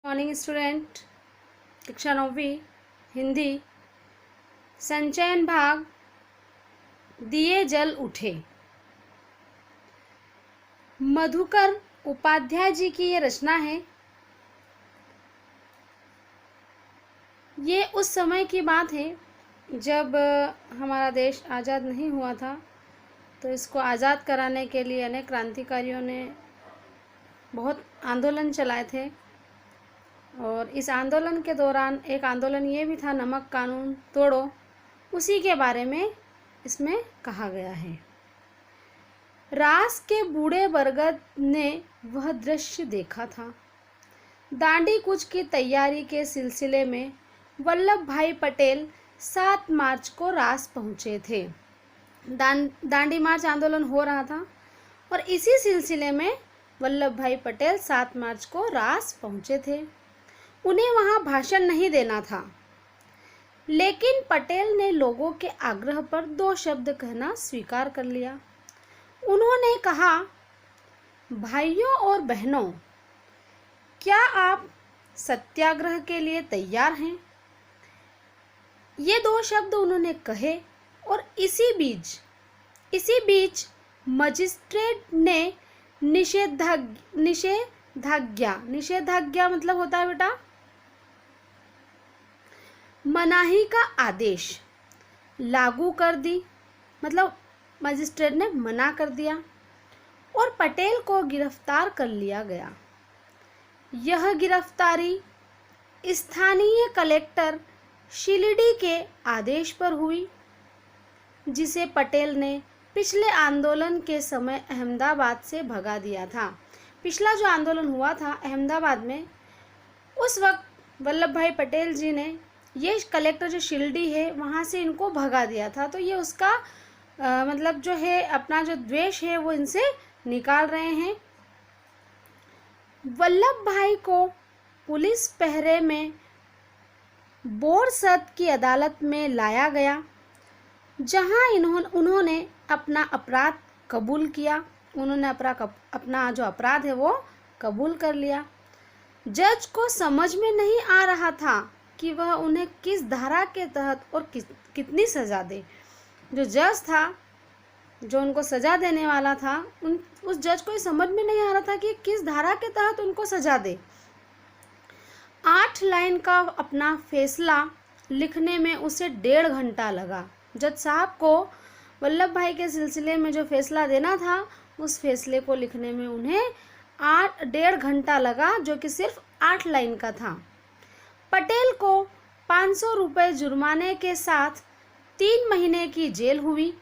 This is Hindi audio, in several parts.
Morning student. कक्षा 9वीं हिंदी संचयन भाग दिए जल उठे। मधुकर उपाध्याय जी की ये रचना है। ये उस समय की बात है जब हमारा देश आज़ाद नहीं हुआ था, तो इसको आज़ाद कराने के लिए अनेक क्रांतिकारियों ने बहुत आंदोलन चलाए थे। और इस आंदोलन के दौरान एक आंदोलन ये भी था, नमक कानून तोड़ो, उसी के बारे में इसमें कहा गया है। रास के बूढ़े बरगद ने वह दृश्य देखा था। दांडी कूच की तैयारी के सिलसिले में वल्लभ भाई पटेल 7 मार्च को रास पहुँचे थे। दांडी मार्च आंदोलन हो रहा था और इसी सिलसिले में वल्लभ भाई पटेल 7 मार्च को रास पहुँचे थे। उन्हें वहाँ भाषण नहीं देना था, लेकिन पटेल ने लोगों के आग्रह पर 2 शब्द कहना स्वीकार कर लिया। उन्होंने कहा, भाइयों और बहनों, क्या आप सत्याग्रह के लिए तैयार हैं? ये 2 शब्द उन्होंने कहे और इसी बीच मजिस्ट्रेट ने निषेधाज्ञा मतलब होता है बेटा मनाही का आदेश लागू कर दी। मतलब मजिस्ट्रेट ने मना कर दिया और पटेल को गिरफ्तार कर लिया गया। यह गिरफ्तारी स्थानीय कलेक्टर शिलिडी के आदेश पर हुई, जिसे पटेल ने पिछले आंदोलन के समय अहमदाबाद से भगा दिया था। पिछला जो आंदोलन हुआ था अहमदाबाद में, उस वक्त वल्लभ भाई पटेल जी ने ये कलेक्टर जो शिल्डी है वहाँ से इनको भगा दिया था। तो ये उसका मतलब जो है अपना जो द्वेष है वो इनसे निकाल रहे हैं। वल्लभ भाई को पुलिस पहरे में बोरसद की अदालत में लाया गया, जहाँ उन्होंने अपना अपराध कबूल किया। उन्होंने अपना जो अपराध है वो कबूल कर लिया। जज को समझ में नहीं आ रहा था कि वह उन्हें किस धारा के तहत और कितनी सज़ा दे। जो जज था, जो उनको सज़ा देने वाला था, उस जज को ये समझ में नहीं आ रहा था कि किस धारा के तहत उनको सज़ा दे। 8 लाइन का अपना फैसला लिखने में उसे 1.5 घंटा लगा। जज साहब को वल्लभ भाई के सिलसिले में जो फैसला देना था, उस फैसले को लिखने में उन्हें 1.5 घंटा लगा, जो कि सिर्फ 8 लाइन का था। पटेल को 500 रुपये जुर्माने के साथ 3 महीने की जेल हुई।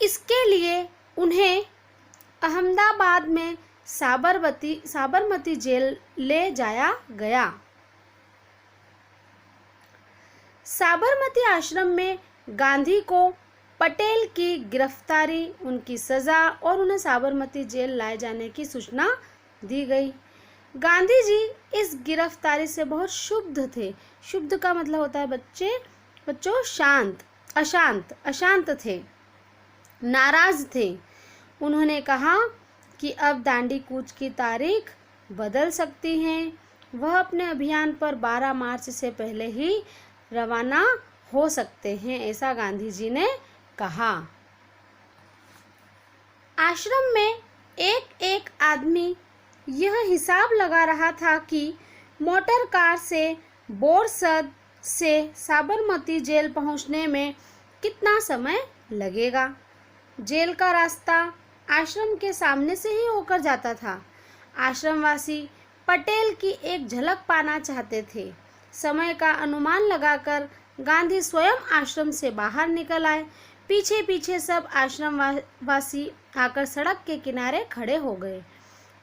इसके लिए उन्हें अहमदाबाद में साबरमती जेल ले जाया गया। साबरमती आश्रम में गांधी को पटेल की गिरफ्तारी, उनकी सज़ा और उन्हें साबरमती जेल लाए जाने की सूचना दी गई। गांधी जी इस गिरफ्तारी से बहुत क्षुब्ध थे। क्षुब्ध का मतलब होता है बच्चों अशांत थे, नाराज थे। उन्होंने कहा कि अब दांडी कूच की तारीख बदल सकती है। वह अपने अभियान पर 12 मार्च से पहले ही रवाना हो सकते हैं, ऐसा गांधी जी ने कहा। आश्रम में एक आदमी यह हिसाब लगा रहा था कि मोटर कार से बोरसद से साबरमती जेल पहुंचने में कितना समय लगेगा। जेल का रास्ता आश्रम के सामने से ही होकर जाता था। आश्रमवासी पटेल की एक झलक पाना चाहते थे। समय का अनुमान लगाकर गांधी स्वयं आश्रम से बाहर निकल आए। पीछे पीछे सब आश्रमवासी आकर सड़क के किनारे खड़े हो गए।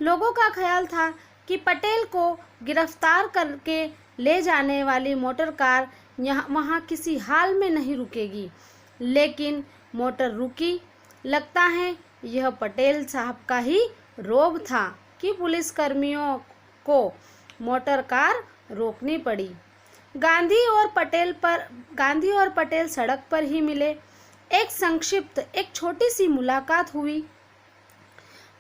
लोगों का ख्याल था कि पटेल को गिरफ्तार करके ले जाने वाली मोटर कार वहाँ किसी हाल में नहीं रुकेगी, लेकिन मोटर रुकी। लगता है यह पटेल साहब का ही रोब था कि पुलिसकर्मियों को मोटर कार रोकनी पड़ी। गांधी और पटेल सड़क पर ही मिले। एक छोटी सी मुलाकात हुई।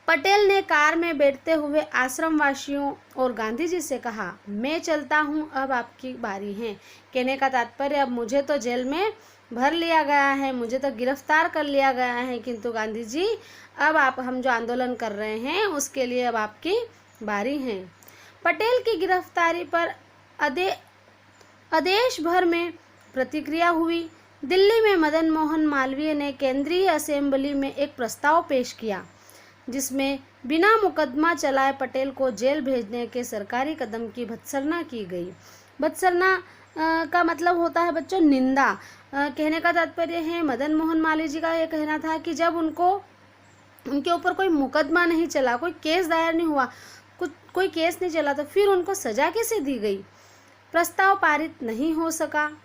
पटेल ने कार में बैठते हुए आश्रम वासियों और गांधी जी से कहा, मैं चलता हूँ, अब आपकी बारी है। कहने का तात्पर्य, अब मुझे तो जेल में भर लिया गया है, मुझे तो गिरफ्तार कर लिया गया है, किंतु गांधी जी अब आप हम जो आंदोलन कर रहे हैं उसके लिए अब आपकी बारी है। पटेल की गिरफ्तारी पर देश भर में प्रतिक्रिया हुई। दिल्ली में मदन मोहन मालवीय ने केंद्रीय असेंबली में एक प्रस्ताव पेश किया जिसमें बिना मुकदमा चलाए पटेल को जेल भेजने के सरकारी कदम की भर्त्सना की गई। भर्त्सना का मतलब होता है बच्चों निंदा। कहने का तात्पर्य है मदन मोहन मालवीय जी का यह कहना था कि जब उनके ऊपर कोई मुकदमा नहीं चला, कोई केस दायर नहीं हुआ, कोई केस नहीं चला, तो फिर उनको सजा कैसे दी गई। प्रस्ताव पारित नहीं हो सका।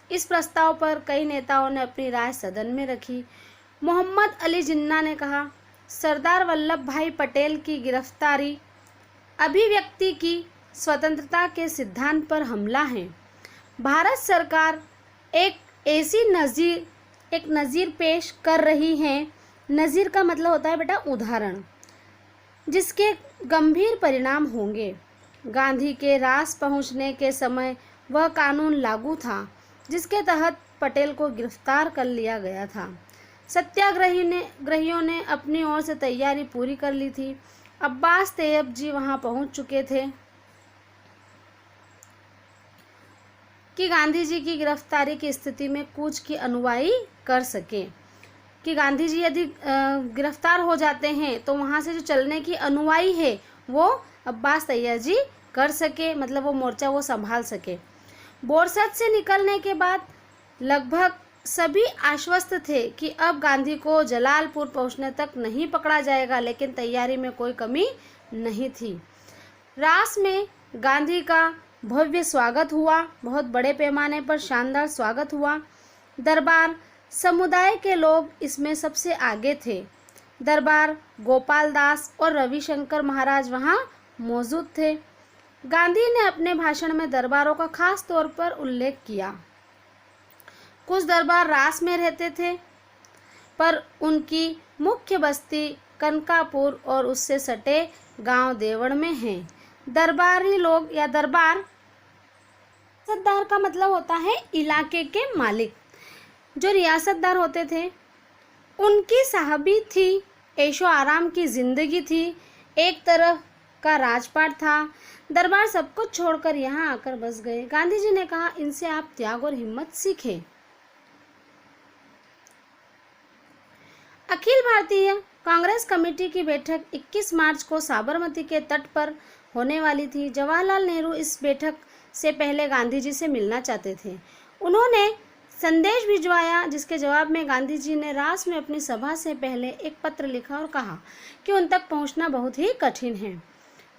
इस प्रस्ताव पर कई नेताओं ने अपनी राय सदन में रखी। मोहम्मद अली जिन्ना ने कहा, सरदार वल्लभ भाई पटेल की गिरफ्तारी अभिव्यक्ति की स्वतंत्रता के सिद्धांत पर हमला है। भारत सरकार एक नज़ीर पेश कर रही है। नज़ीर का मतलब होता है बेटा उदाहरण, जिसके गंभीर परिणाम होंगे। गांधी के रास पहुंचने के समय वह कानून लागू था जिसके तहत पटेल को गिरफ्तार कर लिया गया था। सत्याग्रहियों ने अपनी ओर से तैयारी पूरी कर ली थी। अब्बास तैयब जी वहां पहुंच चुके थे कि गांधी जी की गिरफ्तारी की स्थिति में कूच की अनुवाई कर सके, कि गांधी जी यदि गिरफ्तार हो जाते हैं तो वहाँ से जो चलने की अनुवाई है वो अब्बास तैयब जी कर सके, मतलब वो मोर्चा वो संभाल सके। बोरसद से निकलने के बाद लगभग सभी आश्वस्त थे कि अब गांधी को जलालपुर पहुंचने तक नहीं पकड़ा जाएगा, लेकिन तैयारी में कोई कमी नहीं थी। रास में गांधी का भव्य स्वागत हुआ, बहुत बड़े पैमाने पर शानदार स्वागत हुआ। दरबार समुदाय के लोग इसमें सबसे आगे थे। दरबार गोपाल दास और रविशंकर महाराज वहाँ मौजूद थे। गांधी ने अपने भाषण में दरबारों का खास तौर पर उल्लेख किया। कुछ दरबार रास में रहते थे, पर उनकी मुख्य बस्ती कनकापुर और उससे सटे गांव देवड़ में है। दरबारी लोग या दरबार रियासतदार का मतलब होता है इलाके के मालिक। जो रियासतदार होते थे उनकी साहबी थी, ऐशो आराम की जिंदगी थी, एक तरह का राजपाट था। दरबार सब कुछ छोड़कर यहाँ आकर बस गए। गांधी जी ने कहा, इनसे आप त्याग और हिम्मत सीखें। अखिल भारतीय कांग्रेस कमेटी की बैठक 21 मार्च को साबरमती के तट पर होने वाली थी। जवाहरलाल नेहरू इस बैठक से पहले गांधी जी से मिलना चाहते थे। उन्होंने संदेश भिजवाया, जिसके जवाब में गांधी जी ने रास में अपनी सभा से पहले एक पत्र लिखा और कहा कि उन तक पहुंचना बहुत ही कठिन है।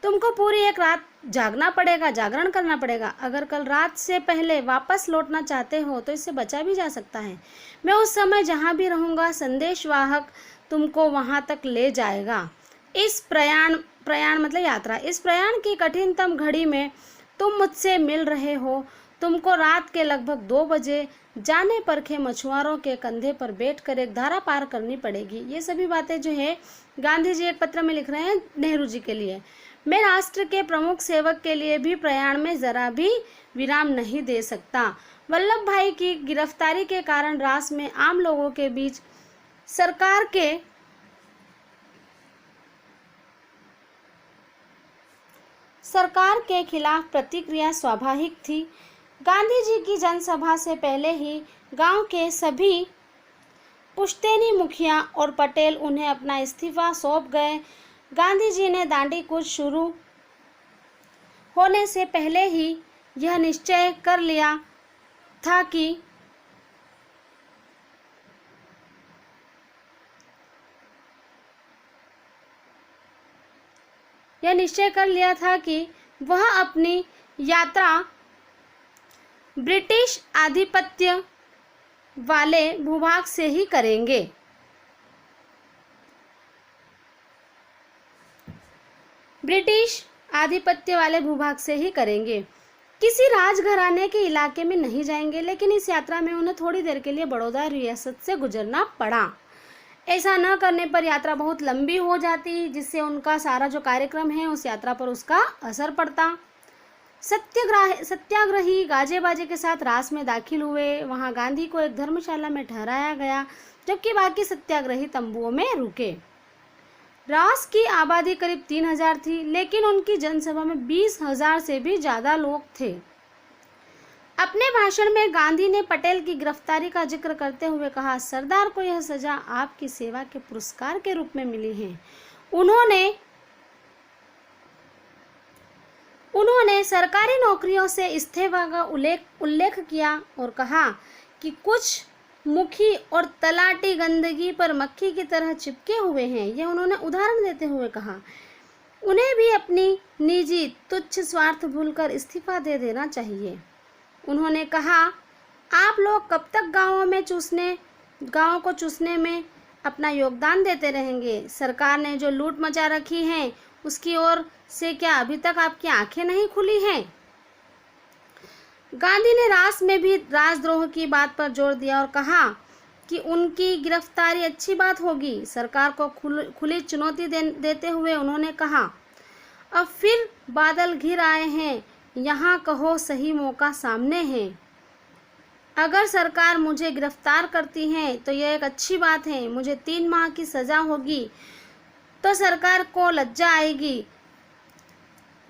तुमको पूरी एक रात जागना पड़ेगा, जागरण करना पड़ेगा। अगर कल रात से पहले वापस लौटना चाहते हो तो इससे बचा भी जा सकता है। मैं उस समय जहाँ भी रहूँगा, संदेशवाहक तुमको वहाँ तक ले जाएगा। इस प्रयाण मतलब यात्रा, इस प्रयाण की कठिनतम घड़ी में तुम मुझसे मिल रहे हो। तुमको रात के लगभग 2 बजे जाने परखे मछुआरों के कंधे पर बैठकर एक धारा पार करनी पड़ेगी। ये सभी बातें जो है गांधी जी एक पत्र में लिख रहे हैं नेहरू जी के लिए। मैं राष्ट्र के प्रमुख सेवक के लिए भी प्रयाण में जरा भी विराम नहीं दे सकता। वल्लभ भाई की गिरफ्तारी के कारण रास में आम लोगों के बीच सरकार के खिलाफ प्रतिक्रिया स्वाभाविक थी। गांधी जी की जनसभा से पहले ही गांव के सभी पुश्तैनी मुखिया और पटेल उन्हें अपना इस्तीफा सौंप गए। गांधी जी ने दांडी कूच शुरू होने से पहले ही यह निश्चय कर लिया था कि वह अपनी यात्रा ब्रिटिश आधिपत्य वाले भूभाग से ही करेंगे। किसी राजघराने के इलाके में नहीं जाएंगे, लेकिन इस यात्रा में उन्हें थोड़ी देर के लिए बड़ौदा रियासत से गुजरना पड़ा। ऐसा न करने पर यात्रा बहुत लंबी हो जाती, जिससे उनका सारा जो कार्यक्रम है उस यात्रा पर उसका असर पड़ता। सत्याग्रही गाजे बाजे के साथ रास में दाखिल हुए। वहां गांधी को एक धर्मशाला में ठहराया गया, जबकि बाकी सत्याग्रही तंबुओं में रुके। रास की आबादी करीब 3000 थी, लेकिन उनकी जनसभा में 20,000 से भी ज़्यादा लोग थे। अपने भाषण में गांधी ने पटेल की गिरफ्तारी का जिक्र करते हुए कहा, सरदार को यह सजा आपकी सेवा के पुरस्कार के रूप में मिली है। उन्होंने सरकारी नौकरियों से इस्तीफा का उल्लेख किया और कहा कि कुछ मुखी और तलाटी गंदगी पर मक्खी की तरह चिपके हुए हैं। यह उन्होंने उदाहरण देते हुए कहा। उन्हें भी अपनी निजी तुच्छ स्वार्थ भूलकर इस्तीफा दे देना चाहिए। उन्होंने कहा, आप लोग कब तक गांवों को चूसने में अपना योगदान देते रहेंगे? सरकार ने जो लूट मचा रखी है उसकी ओर से क्या अभी तक आपकी आंखें नहीं खुली हैं? गांधी ने रास में भी राजद्रोह की बात पर जोर दिया और कहा कि उनकी गिरफ्तारी अच्छी बात होगी। सरकार को खुली चुनौती देते हुए उन्होंने कहा, अब फिर बादल घिर आए हैं, यहाँ कहो सही मौका सामने है। अगर सरकार मुझे गिरफ्तार करती है तो यह एक अच्छी बात है। मुझे 3 माह की सज़ा होगी तो सरकार को लज्जा आएगी।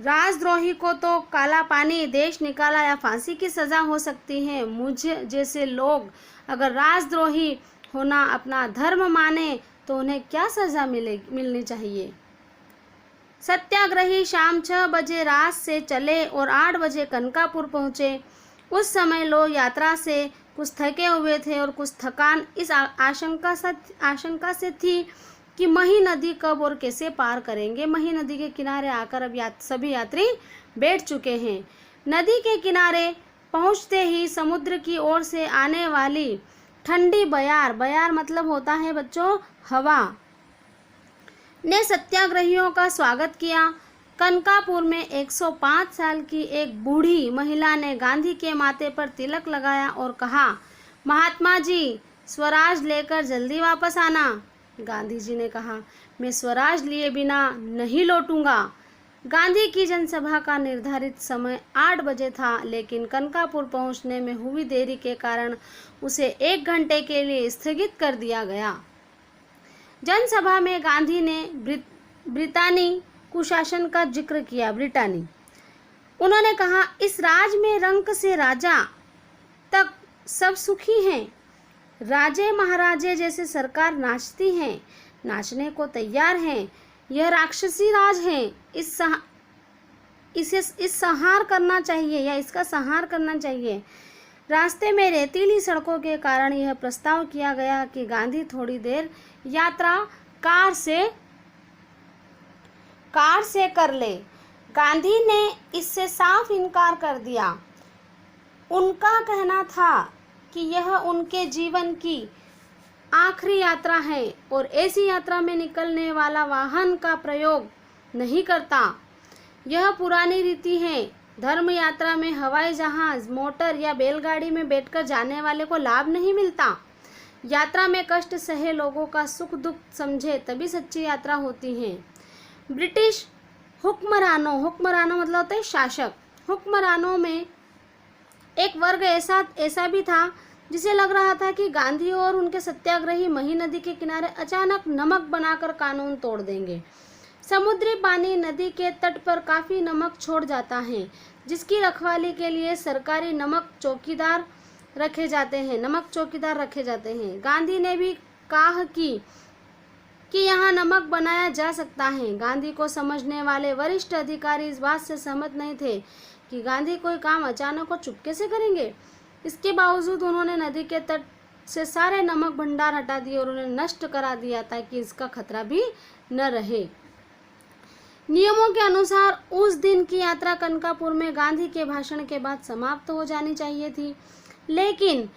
राजद्रोही को तो काला पानी, देश निकाला या फांसी की सज़ा हो सकती है। मुझे जैसे लोग अगर राजद्रोही होना अपना धर्म माने तो उन्हें क्या सज़ा मिलनी चाहिए? सत्याग्रही शाम 6 बजे रात से चले और 8 बजे कनकापुर पहुँचे। उस समय लोग यात्रा से कुछ थके हुए थे और कुछ थकान इस आशंका से थी कि मही नदी कब और कैसे पार करेंगे। मही नदी के किनारे आकर अब सभी यात्री बैठ चुके हैं। नदी के किनारे पहुंचते ही समुद्र की ओर से आने वाली ठंडी बयार मतलब होता है बच्चों हवा, ने सत्याग्रहियों का स्वागत किया। कनकापुर में 105 साल की एक बूढ़ी महिला ने गांधी के माथे पर तिलक लगाया और कहा, महात्मा जी, स्वराज लेकर जल्दी वापस आना। गांधी जी ने कहा, मैं स्वराज लिए बिना नहीं लौटूंगा। गांधी की जनसभा का निर्धारित समय 8 बजे था, लेकिन कनकापुर पहुंचने में हुई देरी के कारण उसे 1 घंटे के लिए स्थगित कर दिया गया। जनसभा में गांधी ने ब्रितानी कुशासन का जिक्र किया। उन्होंने कहा, इस राज में रंक से राजा तक सब सुखी हैं। राजे महाराजे जैसे सरकार नाचती हैं, नाचने को तैयार हैं। यह राक्षसी राज है। इस संहार करना चाहिए या इसका संहार करना चाहिए। रास्ते में रेतीली सड़कों के कारण यह प्रस्ताव किया गया कि गांधी थोड़ी देर यात्रा कार से कर ले। गांधी ने इससे साफ इनकार कर दिया। उनका कहना था कि यह उनके जीवन की आखिरी यात्रा है और ऐसी यात्रा में निकलने वाला वाहन का प्रयोग नहीं करता। यह पुरानी रीति है। धर्म यात्रा में हवाई जहाज, मोटर या बैलगाड़ी में बैठकर जाने वाले को लाभ नहीं मिलता। यात्रा में कष्ट सहे लोगों का सुख दुख समझे तभी सच्ची यात्रा होती है। ब्रिटिश हुक्मरानों मतलब होता है शासक। हुक्मरानों में एक वर्ग ऐसा भी था जिसे लग रहा था कि गांधी और उनके सत्याग्रही मही नदी के किनारे अचानक नमक बनाकर कानून तोड़ देंगे। समुद्री पानी नदी के तट पर काफ़ी नमक छोड़ जाता है, जिसकी रखवाली के लिए सरकारी नमक चौकीदार रखे जाते हैं। गांधी ने भी कहा कि यहाँ नमक बनाया जा सकता है। गांधी को समझने वाले वरिष्ठ अधिकारी इस बात से सहमत नहीं थे कि गांधी कोई काम अचानक और चुपके से करेंगे। इसके बावजूद उन्होंने नदी के तट से सारे नमक भंडार हटा दिए और उन्हें नष्ट करा दिया ताकि इसका खतरा भी न रहे। नियमों के अनुसार उस दिन की यात्रा कनकापुर में गांधी के भाषण के बाद समाप्त हो जानी चाहिए थी, लेकिन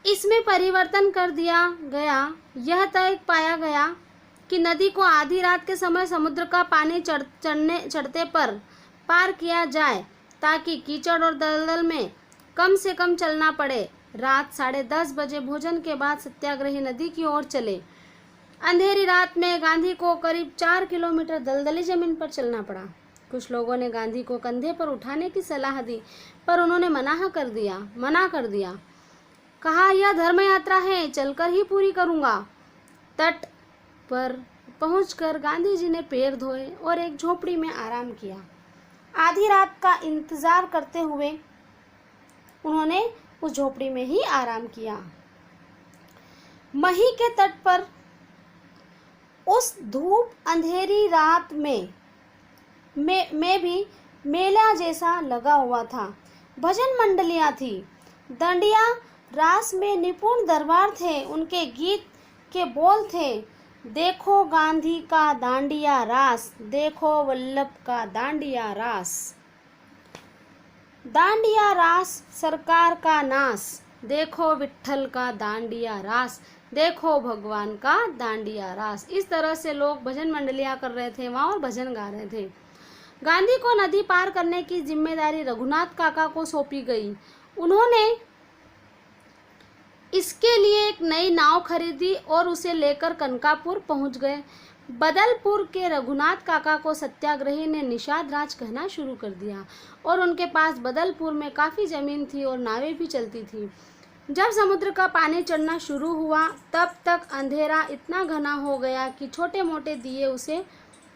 इसमें परिवर्तन कर दिया गया। यह तय पाया गया कि नदी को आधी रात के समय समुद्र का पानी चढ़ते पर पार किया जाए ताकि कीचड़ और दलदल में कम से कम चलना पड़े। रात 10:30 बजे भोजन के बाद सत्याग्रही नदी की ओर चले। अंधेरी रात में गांधी को करीब 4 किलोमीटर दलदली जमीन पर चलना पड़ा। कुछ लोगों ने गांधी को कंधे पर उठाने की सलाह दी, पर उन्होंने मना कर दिया। कहा, यह धर्म यात्रा है, चलकर ही पूरी करूंगा। तट पर पहुंचकर गांधी जी ने पैर धोए और एक झोपड़ी में आराम किया। आधी रात का इंतजार करते हुए उन्होंने उस झोपड़ी में ही आराम किया। मही के तट पर उस धूप अंधेरी रात में भी मेला जैसा लगा हुआ था। भजन मंडलियां थी, डांडिया रास में निपुण दरबार थे। उनके गीत के बोल थे, देखो गांधी का डांडिया रास, देखो वल्लभ का डांडिया रास। डांडिया रास सरकार का नास, देखो विट्ठल का डांडिया रास, देखो भगवान का डांडिया रास। इस तरह से लोग भजन मंडलियां कर रहे थे वहाँ और भजन गा रहे थे। गांधी को नदी पार करने की जिम्मेदारी रघुनाथ काका को सौंपी गई। उन्होंने इसके लिए एक नई नाव खरीदी और उसे लेकर कनकापुर पहुंच गए। बदलपुर के रघुनाथ काका को सत्याग्रही ने निषाद राज कहना शुरू कर दिया और उनके पास बदलपुर में काफ़ी ज़मीन थी और नावें भी चलती थी। जब समुद्र का पानी चढ़ना शुरू हुआ तब तक अंधेरा इतना घना हो गया कि छोटे मोटे दिए उसे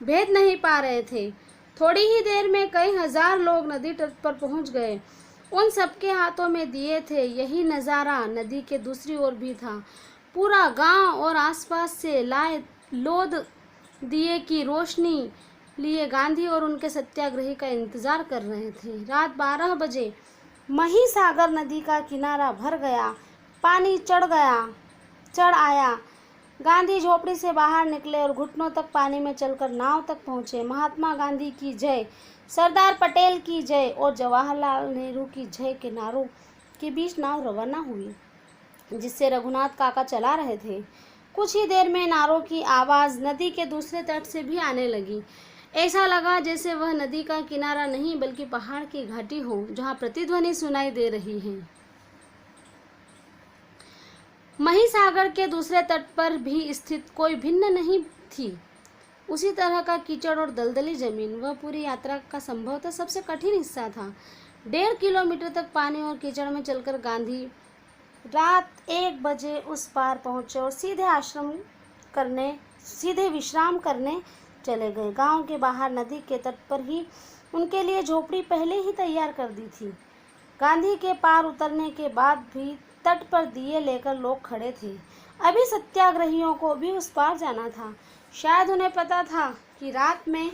भेद नहीं पा रहे थे। थोड़ी ही देर में कई हजार लोग नदी तट पर पहुंच गए। उन सबके हाथों में दिए थे। यही नज़ारा नदी के दूसरी ओर भी था। पूरा गांव और आसपास से लाए लोद दिए की रोशनी लिए गांधी और उनके सत्याग्रही का इंतजार कर रहे थे। रात 12 बजे मही सागर नदी का किनारा भर गया, पानी चढ़ आया। गांधी झोपड़ी से बाहर निकले और घुटनों तक पानी में चलकर नाव तक पहुंचे। महात्मा गांधी की जय, सरदार पटेल की जय और जवाहरलाल नेहरू की जय के नारों के बीच नाव रवाना हुई, जिससे रघुनाथ काका चला रहे थे। कुछ ही देर में नारों की आवाज़ नदी के दूसरे तट से भी आने लगी। ऐसा लगा जैसे वह नदी का किनारा नहीं बल्कि पहाड़ की घाटी हो, जहाँ प्रतिध्वनि सुनाई दे रही है। मही सागर के दूसरे तट पर भी स्थित कोई भिन्न नहीं थी। उसी तरह का कीचड़ और दलदली जमीन। वह पूरी यात्रा का संभवतः सबसे कठिन हिस्सा था। 1.5 किलोमीटर तक पानी और कीचड़ में चलकर गांधी रात 1 बजे उस पार पहुंचे और सीधे विश्राम करने चले गए। गांव के बाहर नदी के तट पर ही उनके लिए झोपड़ी पहले ही तैयार कर दी थी। गांधी के पार उतरने के बाद भी तट पर दिए लेकर लोग खड़े थे। अभी सत्याग्रहियों को भी उस पार जाना था। शायद उन्हें पता था कि रात में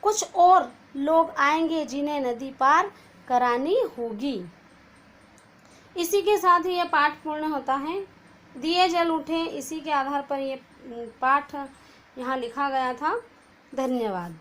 कुछ और लोग आएंगे जिन्हें नदी पार करानी होगी। इसी के साथ ही यह पाठ पूर्ण होता है। दिए जल उठे, इसी के आधार पर यह पाठ यहाँ लिखा गया था। धन्यवाद।